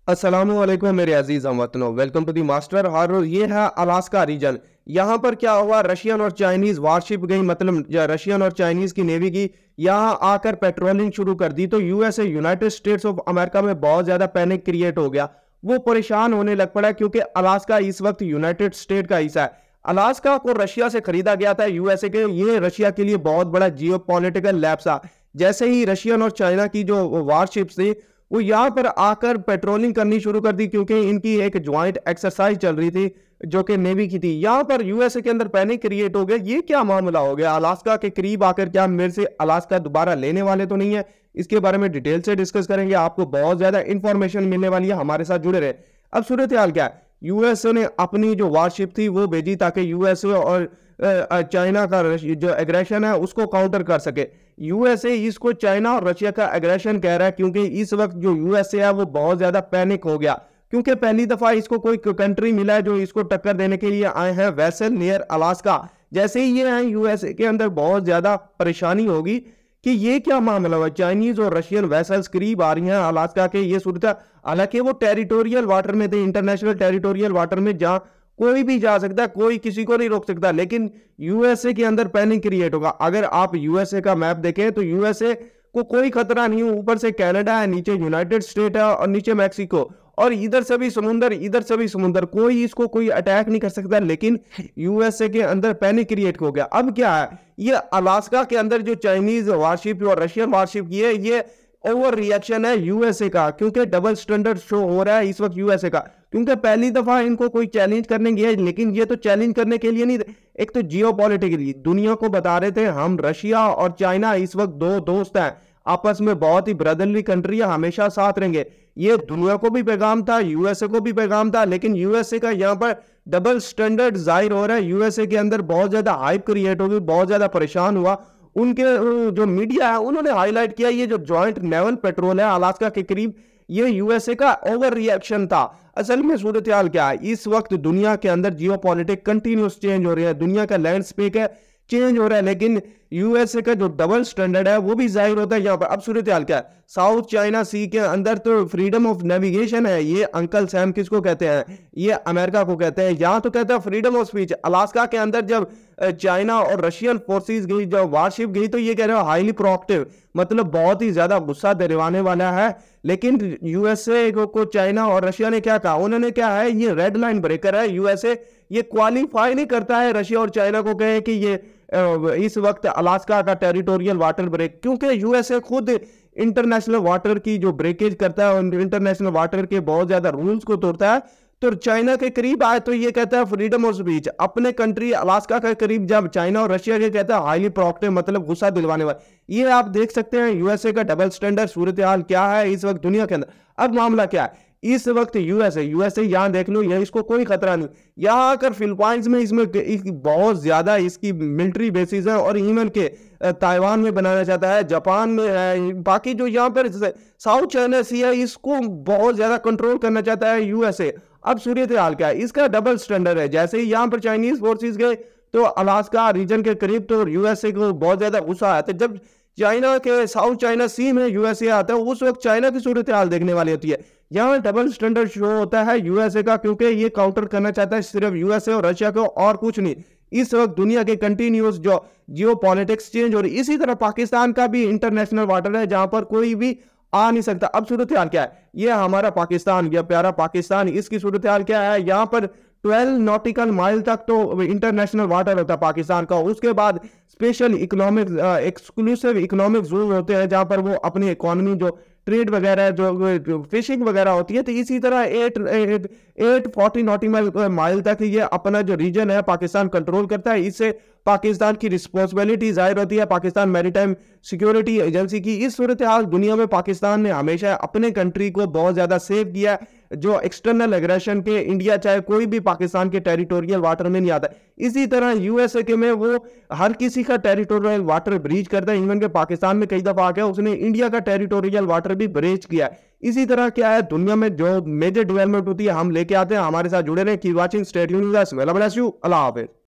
अस्सलामुअलैकुम मेरे अजीज हमवतनों, welcome to the master. और ये है अलास्का रीजन। यहाँ पर क्या हुआ, रशियन और चाइनीज वारशिप गई, मतलब रशियन और चाइनीज की नेवी की यहाँ आकर पेट्रोलिंग शुरू कर दी। तो USA United states of America में बहुत ज्यादा पैनिक क्रिएट हो गया। वो परेशान होने लग पड़ा क्योंकि अलास्का इस वक्त यूनाइटेड स्टेट का हिस्सा है। अलास्का को रशिया से खरीदा गया था यूएसए के। ये रशिया के लिए बहुत बड़ा जियो पॉलिटिकल लैप्स था। जैसे ही रशियन और चाइना की जो वारशिप्स थी वो यहाँ पर आकर पेट्रोलिंग करनी शुरू कर दी, क्योंकि इनकी एक ज्वाइंट एक्सरसाइज चल रही थी जो कि नेवी की थी। यहाँ पर यूएसए के अंदर पैनिक क्रिएट हो गया। ये क्या मामला हो गया, अलास्का के करीब आकर क्या मेरे से अलास्का दोबारा लेने वाले तो नहीं है? इसके बारे में डिटेल से डिस्कस करेंगे। आपको बहुत ज्यादा इंफॉर्मेशन मिलने वाली है, हमारे साथ जुड़े रहे। अब सूरत हाल क्या है, यूएसए ने अपनी जो वारशिप थी वो भेजी ताकि यूएसए और चाइना का जो एग्रेशन है उसको काउंटर कर सके। यूएसए इसको चाइना और रशिया का एग्रेशन कह रहा है, क्योंकि इस वक्त जो यूएसए है वो बहुत ज्यादा पैनिक हो गया, क्योंकि पहली दफा इसको कोई कंट्री मिला है जो इसको टक्कर देने के लिए आए हैं वेसल नियर अलास्का। जैसे ही ये आए यूएसए के अंदर बहुत ज्यादा परेशानी होगी कि ये क्या मामला हुआ। चाइनीज और रशियन वेसल्स करीब आ रही हैं अलास्का के। ये सूरत, हालांकि वो टेरिटोरियल वाटर में थे, इंटरनेशनल टेरिटोरियल वाटर में, जहां कोई भी जा सकता है, कोई किसी को नहीं रोक सकता। लेकिन यूएसए के अंदर पैनिक क्रिएट होगा। अगर आप यूएसए का मैप देखें तो यूएसए को कोई खतरा नहीं है। ऊपर से कनाडा है, नीचे यूनाइटेड स्टेट है और नीचे मैक्सिको, और इधर से भी समुंदर, इधर से भी समुंदर, कोई इसको कोई अटैक नहीं कर सकता। लेकिन यूएसए के अंदर पैनिक क्रिएट हो गया। अब क्या है, ये अलास्का के अंदर जो चाइनीज वारशिप और रशियन वारशिप की है, ये ओवर रिएक्शन है यूएसए का, क्योंकि डबल स्टैंडर्ड शो हो रहा है इस वक्त यूएसए का। क्योंकि पहली दफा इनको कोई चैलेंज करने गया, लेकिन ये तो चैलेंज करने के लिए नहीं, एक तो जियो पॉलिटिकली दुनिया को बता रहे थे हम रशिया और चाइना इस वक्त दो दोस्त हैं, आपस में बहुत ही ब्रदरली कंट्री है, हमेशा साथ रहेंगे। ये दुनिया को भी पैगाम था, यूएसए को भी पैगाम था। लेकिन यूएसए का यहाँ पर डबल स्टैंडर्ड जाहिर हो रहा है। यूएसए के अंदर बहुत ज्यादा हाइप क्रिएट हो गई, बहुत ज्यादा परेशान हुआ। उनके जो मीडिया है उन्होंने हाईलाइट किया ये जो जॉइंट नेवल पेट्रोल है अलास्का के करीब, ये यूएसए का ओवर रिएक्शन था। असल में सूरत हाल क्या है, इस वक्त दुनिया के अंदर जियो पॉलिटिक कंटिन्यूस चेंज हो रही है, दुनिया का लैंडस्केप है चेंज हो रहा है। लेकिन यूएसए का जो डबल स्टैंडर्ड है वो भी जाहिर होता है यहाँ पर। अब सूरत हाल क्या है, साउथ चाइना सी के अंदर तो फ्रीडम ऑफ नेविगेशन है। ये अंकल सैम किसको कहते हैं, ये अमेरिका को कहते हैं। यहाँ तो कहते हैं फ्रीडम ऑफ स्पीच। अलास्का के अंदर जब चाइना और रशियन फोर्सेस गई, जब वारशिप गई, तो ये कह रहे हो हाईली प्रोएक्टिव, मतलब बहुत ही ज्यादा गुस्सा दिलवाने वाला है। लेकिन यूएसए को चाइना और रशिया ने क्या कहा, उन्होंने क्या है, ये रेड लाइन ब्रेकर है। यूएसए ये क्वालिफाई नहीं करता है रशिया और चाइना को कहे कि ये इस वक्त अलास्का का टेरिटोरियल वाटर ब्रेक, क्योंकि यूएसए खुद इंटरनेशनल वाटर की जो ब्रेकेज करता है और इंटरनेशनल वाटर के बहुत ज्यादा रूल्स को तोड़ता है। तो चाइना के करीब आए तो ये कहता है फ्रीडम ऑफ स्पीच। अपने कंट्री अलास्का के करीब जब चाइना और रशिया के कहता है हाईली प्रोएक्टिव, मतलब गुस्सा दिलवाने वाला। ये आप देख सकते हैं यूएसए का डबल स्टैंडर्ड सूरत हाल क्या है इस वक्त दुनिया के अंदर। अब मामला क्या है, इस वक्त यूएसए यहाँ देख लो, ये इसको कोई खतरा नहीं। यहाँ आकर फिलीपाइंस में इसमें बहुत ज्यादा इसकी मिलिट्री बेसिस है, और इवन के ताइवान में बनाना चाहता है, जापान में है। बाकी जो यहाँ पर साउथ चाइना सी है इसको बहुत ज्यादा कंट्रोल करना चाहता है यूएसए। अब सूरत हाल क्या है, इसका डबल स्टैंडर्ड है। जैसे ही यहाँ पर चाइनीज फोर्सेस गए तो अलास्का रीजन के करीब, तो यूएसए को बहुत ज्यादा गुस्सा आया था। जब चाइना के साउथ चाइना सी में यूएसए आता है, उस वक्त चाइना की सूरत हाल देखने वाली होती है। यहाँ डबल स्टैंडर्ड शो होता है यूएसए का, क्योंकि ये काउंटर करना चाहता है सिर्फ यूएसए और रशिया को, और कुछ नहीं। इस वक्त दुनिया के कंटिन्यूस जो जियो पॉलिटिक्स चेंज हो रही है। इसी तरह पाकिस्तान का भी इंटरनेशनल वाटर है जहां पर कोई भी आ नहीं सकता। अब सूरत हाल क्या है, ये हमारा पाकिस्तान, ये प्यारा पाकिस्तान, इसकी सूरत हाल क्या है, यहाँ पर 12 नॉटिकल माइल तक तो इंटरनेशनल वाटर होता है पाकिस्तान का। उसके बाद special economic exclusive economic zone होते हैं जहां पर वो अपनी इकोनॉमी जो ट्रेड वगैरह जो फिशिंग वगैरह होती है। तो इसी तरह 840 नॉटिकल माइल तक ये अपना जो रीजन है पाकिस्तान कंट्रोल करता है। इससे पाकिस्तान की रिस्पॉन्सिबिलिटी जाहिर होती है पाकिस्तान मैरीटाइम सिक्योरिटी एजेंसी की। इस सूरत हाल दुनिया में पाकिस्तान ने हमेशा अपने कंट्री को बहुत ज्यादा सेव किया। जो एक्सटर्नल एग्रेशन के इंडिया चाहे कोई भी पाकिस्तान के टेरिटोरियल वाटर में नहीं आता। इसी तरह यूएसए के में वो हर किसी का टेरिटोरियल वाटर ब्रीच करता है। इवन के पाकिस्तान में कई दफा आ गया, उसने इंडिया का टेरिटोरियल वाटर भी ब्रीच किया। इसी तरह क्या है, दुनिया में जो मेजर डेवलपमेंट होती है हम लेके आते हैं। हमारे साथ जुड़े रहे, कीप वाचिंग, स्टे ट्यून्ड, अल्लाह हाफिज़।